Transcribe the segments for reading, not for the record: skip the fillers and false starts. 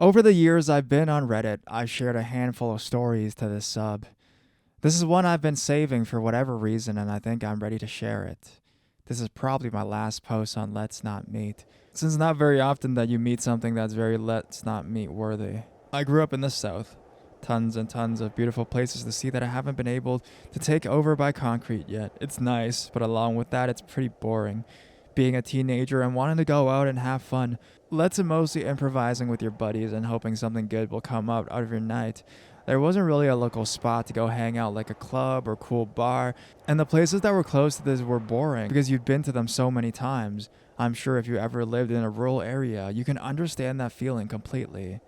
Over the years I've been on Reddit, I've shared a handful of stories to this sub. This is one I've been saving for whatever reason, and I think I'm ready to share it. This is probably my last post on Let's Not Meet, since it's not very often that you meet something that's very Let's Not Meet worthy. I grew up in the South. Tons and tons of beautiful places to see that I haven't been able to take over by concrete yet. It's nice, but along with that, it's pretty boring. Being a teenager and wanting to go out and have fun, let's mostly improvising with your buddies and hoping something good will come out of your night. There wasn't really a local spot to go hang out like a club or cool bar, and the places that were close to this were boring because you'd been to them so many times. I'm sure if you ever lived in a rural area, you can understand that feeling completely.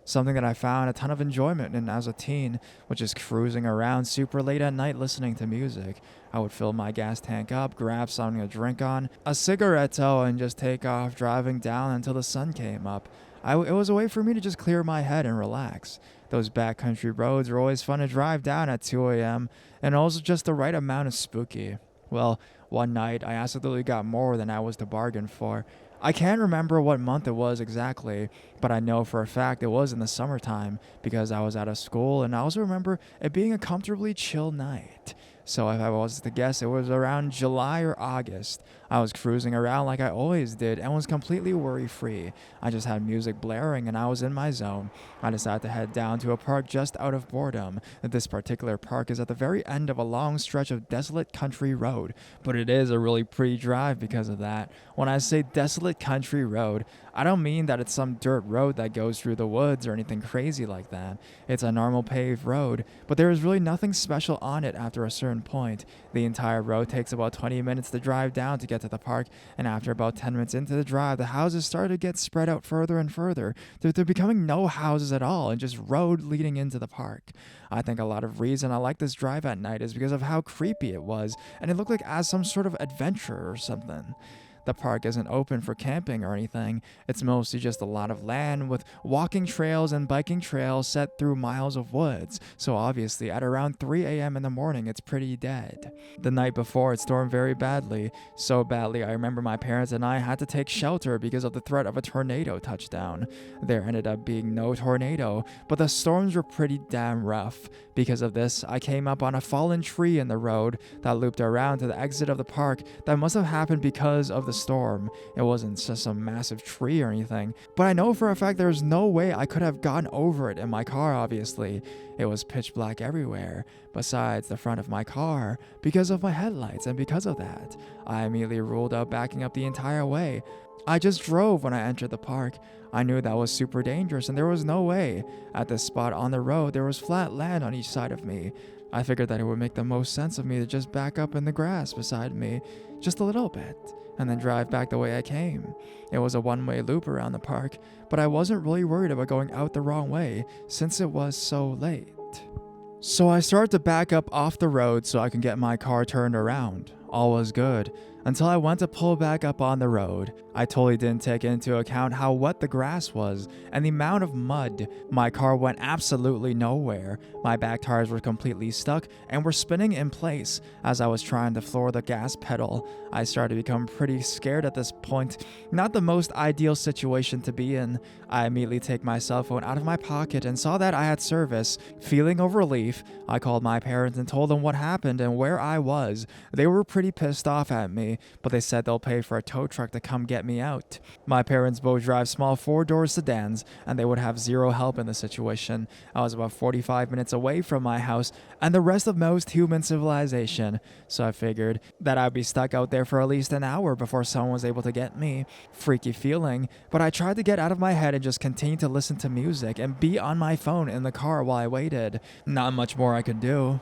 Something that I found a ton of enjoyment in as a teen, which is cruising around super late at night listening to music. I would fill my gas tank up, grab something to drink on, a cigaretto, and just take off driving down until the sun came up. It was a way for me to just clear my head and relax. Those backcountry roads are always fun to drive down at 2 a.m. and also just the right amount of spooky. Well, one night I absolutely got more than I was to bargain for. I can't remember what month it was exactly, but I know for a fact it was in the summertime because I was out of school, and I also remember it being a comfortably chill night. So if I was to guess, it was around July or August. I was cruising around like I always did and was completely worry-free. I just had music blaring and I was in my zone. I decided to head down to a park just out of boredom. This particular park is at the very end of a long stretch of desolate country road, but it is a really pretty drive because of that. When I say desolate country road, I don't mean that it's some dirt road that goes through the woods or anything crazy like that. It's a normal paved road, but there is really nothing special on it after a certain point. The entire road takes about 20 minutes to drive down to get to the park, and after about 10 minutes into the drive, the houses started to get spread out further and further. They're becoming no houses at all and just road leading into the park. I think a lot of reason I like this drive at night is because of how creepy it was, and it looked like as some sort of adventure or something. The park isn't open for camping or anything. It's mostly just a lot of land with walking trails and biking trails set through miles of woods. So obviously at around 3 a.m. in the morning, it's pretty dead. The night before, it stormed very badly. So badly, I remember my parents and I had to take shelter because of the threat of a tornado touchdown. There ended up being no tornado, but the storms were pretty damn rough. Because of this, I came up on a fallen tree in the road that looped around to the exit of the park. That must have happened because of the storm. It wasn't just some massive tree or anything, but I know for a fact there's no way I could have gotten over it in my car, obviously. It was pitch black everywhere, besides the front of my car, because of my headlights, and because of that, I immediately ruled out backing up the entire way. I just drove when I entered the park. I knew that was super dangerous and there was no way. At this spot on the road, there was flat land on each side of me. I figured that it would make the most sense of me to just back up in the grass beside me, just a little bit, and then drive back the way I came. It was a one-way loop around the park, but I wasn't really worried about going out the wrong way since it was so late. So I started to back up off the road so I can get my car turned around. All was good until I went to pull back up on the road. I totally didn't take into account how wet the grass was and the amount of mud. My car went absolutely nowhere. My back tires were completely stuck and were spinning in place as I was trying to floor the gas pedal. I started to become pretty scared at this point. Not the most ideal situation to be in. I immediately take my cell phone out of my pocket and saw that I had service. Feeling of relief, I called my parents and told them what happened and where I was. They were pretty pissed off at me, but they said they'll pay for a tow truck to come get me out. My parents both drive small 4-door sedans, and they would have zero help in the situation. I was about 45 minutes away from my house and the rest of most human civilization, so I figured that I'd be stuck out there for at least an hour before someone was able to get me. Freaky feeling, but I tried to get out of my head and just continue to listen to music and be on my phone in the car while I waited. Not much more I could do.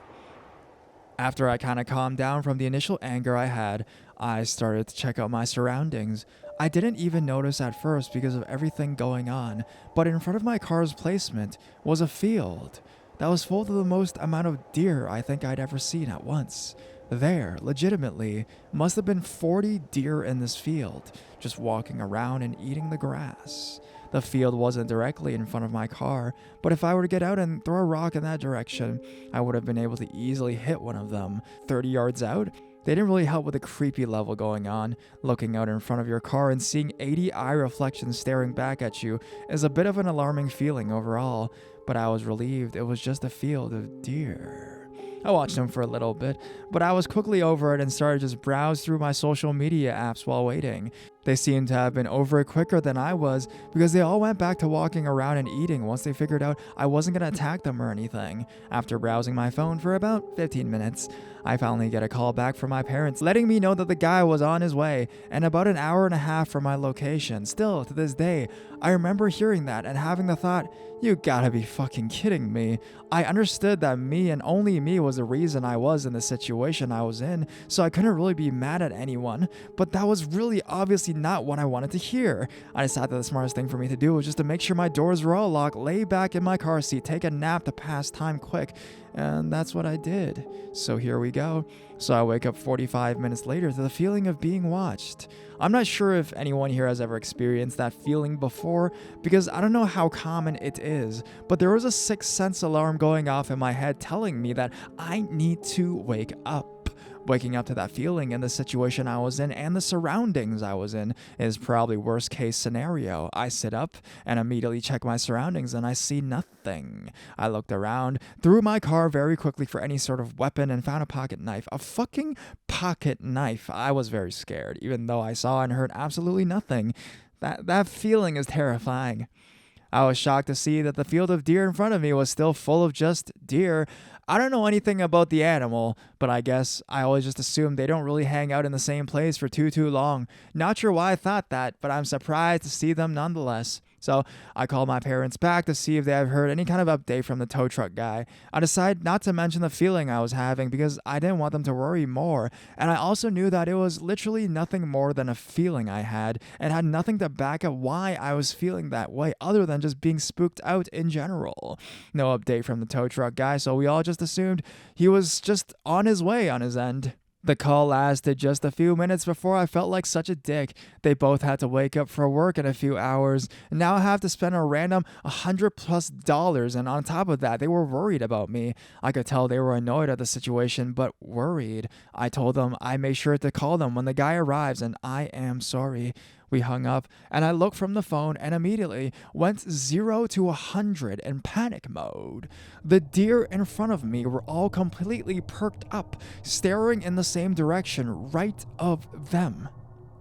After I kind of calmed down from the initial anger I had, I started to check out my surroundings. I didn't even notice at first because of everything going on, but in front of my car's placement was a field that was full of the most amount of deer I think I'd ever seen at once. There, legitimately, must have been 40 deer in this field, just walking around and eating the grass. The field wasn't directly in front of my car, but if I were to get out and throw a rock in that direction, I would have been able to easily hit one of them. 30 yards out, They didn't really help with the creepy level going on. Looking out in front of your car and seeing 80 eye reflections staring back at you is a bit of an alarming feeling overall, but I was relieved it was just a field of deer. I watched them for a little bit, but I was quickly over it and started just browse through my social media apps while waiting. They seemed to have been over it quicker than I was because they all went back to walking around and eating once they figured out I wasn't going to attack them or anything. After browsing my phone for about 15 minutes, I finally get a call back from my parents letting me know that the guy was on his way and about an hour and a half from my location. Still, to this day, I remember hearing that and having the thought, you gotta be fucking kidding me. I understood that me and only me was the reason I was in the situation I was in, so I couldn't really be mad at anyone, but that was really obviously not what I wanted to hear. I decided that the smartest thing for me to do was just to make sure my doors were all locked, lay back in my car seat, take a nap to pass time quick, and that's what I did. So here we go. So I wake up 45 minutes later to the feeling of being watched. I'm not sure if anyone here has ever experienced that feeling before, because I don't know how common it is, but there was a sixth sense alarm going off in my head telling me that I need to wake up. Waking up to that feeling and the situation I was in and the surroundings I was in is probably worst case scenario. I sit up and immediately check my surroundings and I see nothing. I looked around, through my car very quickly for any sort of weapon and found a pocket knife. A fucking pocket knife. I was very scared, even though I saw and heard absolutely nothing. That feeling is terrifying. I was shocked to see that the field of deer in front of me was still full of just deer. I don't know anything about the animal, but I guess I always just assumed they don't really hang out in the same place for too long. Not sure why I thought that, but I'm surprised to see them nonetheless. So I called my parents back to see if they have heard any kind of update from the tow truck guy. I decided not to mention the feeling I was having because I didn't want them to worry more, and I also knew that it was literally nothing more than a feeling I had and had nothing to back up why I was feeling that way other than just being spooked out in general. No update from the tow truck guy, so we all just assumed he was just on his way on his end. The call lasted just a few minutes before I felt like such a dick. They both had to wake up for work in a few hours, and now I have to spend a random $100+, and on top of that, they were worried about me. I could tell they were annoyed at the situation, but worried. I told them I made sure to call them when the guy arrives, and I am sorry. We hung up, and I looked from the phone and immediately went 0 to 100 in panic mode. The deer in front of me were all completely perked up, staring in the same direction right of them.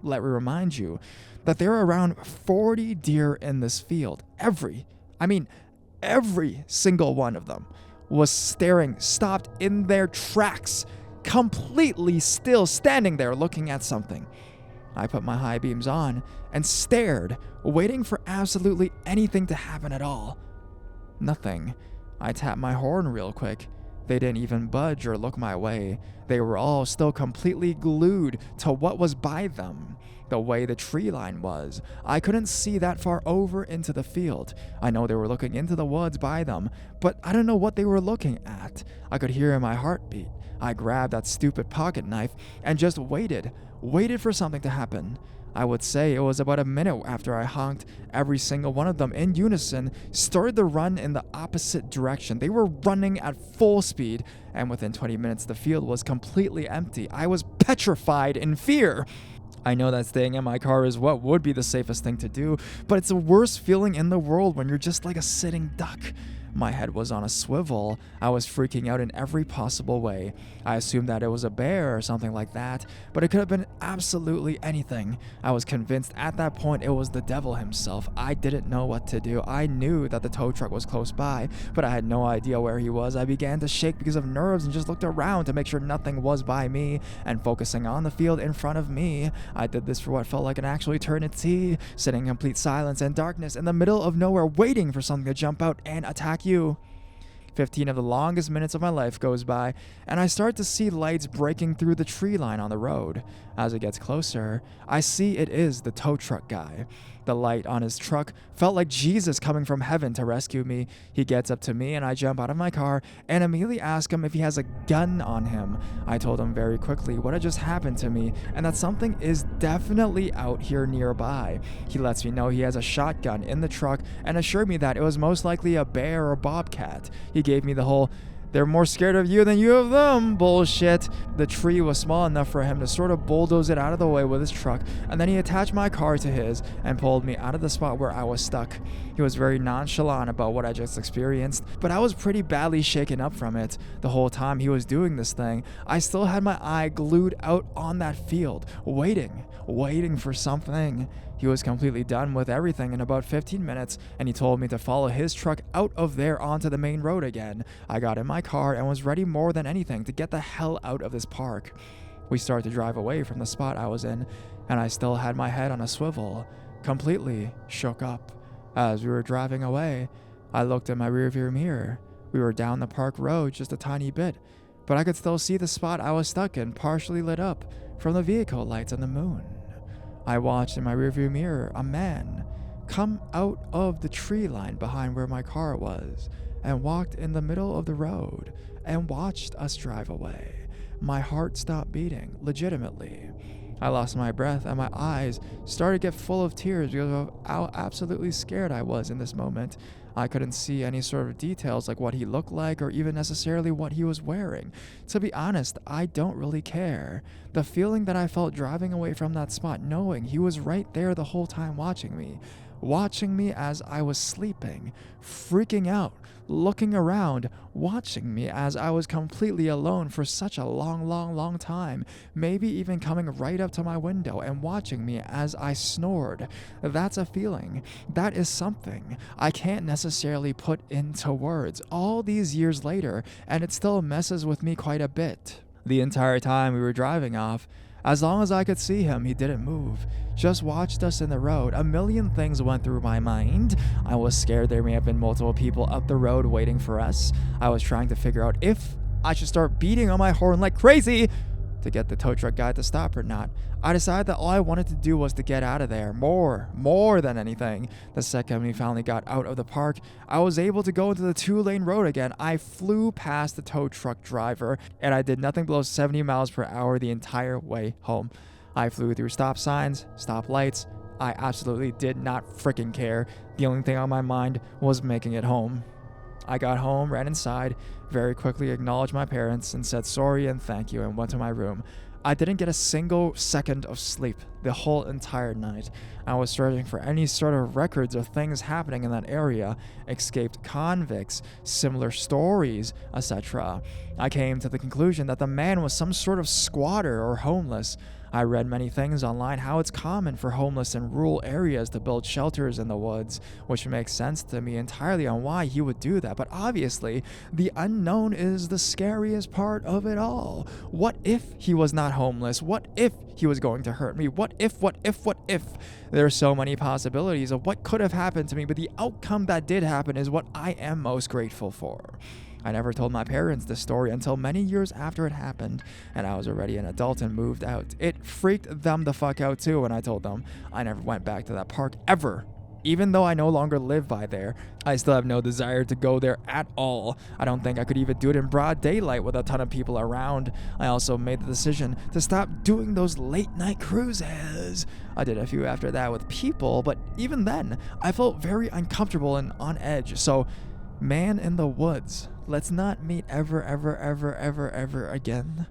Let me remind you that there are around 40 deer in this field. Every single one of them was staring, stopped in their tracks, completely still, standing there looking at something. I put my high beams on and stared, waiting for absolutely anything to happen at all. Nothing. I tapped my horn real quick. They didn't even budge or look my way. They were all still completely glued to what was by them. The way the tree line was, I couldn't see that far over into the field. I know they were looking into the woods by them, but I don't know what they were looking at. I could hear my heartbeat. I grabbed that stupid pocket knife and just waited for something to happen. I would say it was about a minute after I honked. Every single one of them in unison started to run in the opposite direction. They were running at full speed, and within 20 minutes the field was completely empty. I was petrified in fear. I know that staying in my car is what would be the safest thing to do, but it's the worst feeling in the world when you're just like a sitting duck. My head was on a swivel. I was freaking out in every possible way. I assumed that it was a bear or something like that, but it could have been absolutely anything. I was convinced at that point it was the devil himself. I didn't know what to do. I knew that the tow truck was close by, but I had no idea where he was. I began to shake because of nerves and just looked around to make sure nothing was by me and focusing on the field in front of me. I did this for what felt like an actual eternity, sitting in complete silence and darkness in the middle of nowhere, waiting for something to jump out and attack you. 15 of the longest minutes of my life goes by, and I start to see lights breaking through the tree line on the road. As it gets closer, I see it is the tow truck guy. The light on his truck felt like Jesus coming from heaven to rescue me. He gets up to me and I jump out of my car and immediately ask him if he has a gun on him. I told him very quickly what had just happened to me and that something is definitely out here nearby. He lets me know he has a shotgun in the truck and assured me that it was most likely a bear or bobcat. He gave me the whole They're more scared of you than you of them. Bullshit. The tree was small enough for him to sort of bulldoze it out of the way with his truck, and then he attached my car to his and pulled me out of the spot where I was stuck. He was very nonchalant about what I just experienced, but I was pretty badly shaken up from it. The whole time he was doing this thing, I still had my eye glued out on that field, waiting for something. He was completely done with everything in about 15 minutes, and he told me to follow his truck out of there onto the main road again. I got in my car and was ready more than anything to get the hell out of this park. We started to drive away from the spot I was in, and I still had my head on a swivel, completely shook up. As we were driving away, I looked in my rearview mirror. We were down the park road just a tiny bit, but I could still see the spot I was stuck in partially lit up from the vehicle lights on the moon. I watched in my rearview mirror a man come out of the tree line behind where my car was and walked in the middle of the road and watched us drive away. My heart stopped beating, legitimately. I lost my breath and my eyes started to get full of tears because of how absolutely scared I was in this moment. I couldn't see any sort of details like what he looked like or even necessarily what he was wearing. To be honest, I don't really care. The feeling that I felt driving away from that spot, knowing he was right there the whole time watching me as I was sleeping, freaking out, looking around, watching me as I was completely alone for such a long time, maybe even coming right up to my window and watching me as I snored. That's a feeling. That is something I can't necessarily put into words all these years later, and it still messes with me quite a bit. The entire time we were driving off, as long as I could see him, he didn't move. Just watched us in the road. A million things went through my mind. I was scared there may have been multiple people up the road waiting for us. I was trying to figure out if I should start beating on my horn like crazy to get the tow truck guy to stop or not. I decided that all I wanted to do was to get out of there, more than anything. The second we finally got out of the park, I was able to go into the 2-lane road again. I flew past the tow truck driver, and I did nothing below 70 miles per hour the entire way home. I flew through stop signs, stop lights. I absolutely did not freaking care. The only thing on my mind was making it home. I got home, ran inside, very quickly acknowledged my parents and said sorry and thank you and went to my room. I didn't get a single second of sleep the whole entire night. I was searching for any sort of records of things happening in that area, escaped convicts, similar stories, etc. I came to the conclusion that the man was some sort of squatter or homeless. I read many things online how it's common for homeless in rural areas to build shelters in the woods, which makes sense to me entirely on why he would do that. But obviously, the unknown is the scariest part of it all. What if he was not homeless? What if he was going to hurt me? What if? There are so many possibilities of what could have happened to me, but the outcome that did happen is what I am most grateful for. I never told my parents this story until many years after it happened, and I was already an adult and moved out. It freaked them the fuck out too when I told them. I never went back to that park ever. Even though I no longer live by there, I still have no desire to go there at all. I don't think I could even do it in broad daylight with a ton of people around. I also made the decision to stop doing those late night cruises. I did a few after that with people, but even then, I felt very uncomfortable and on edge. So, man in the woods, let's not meet ever again.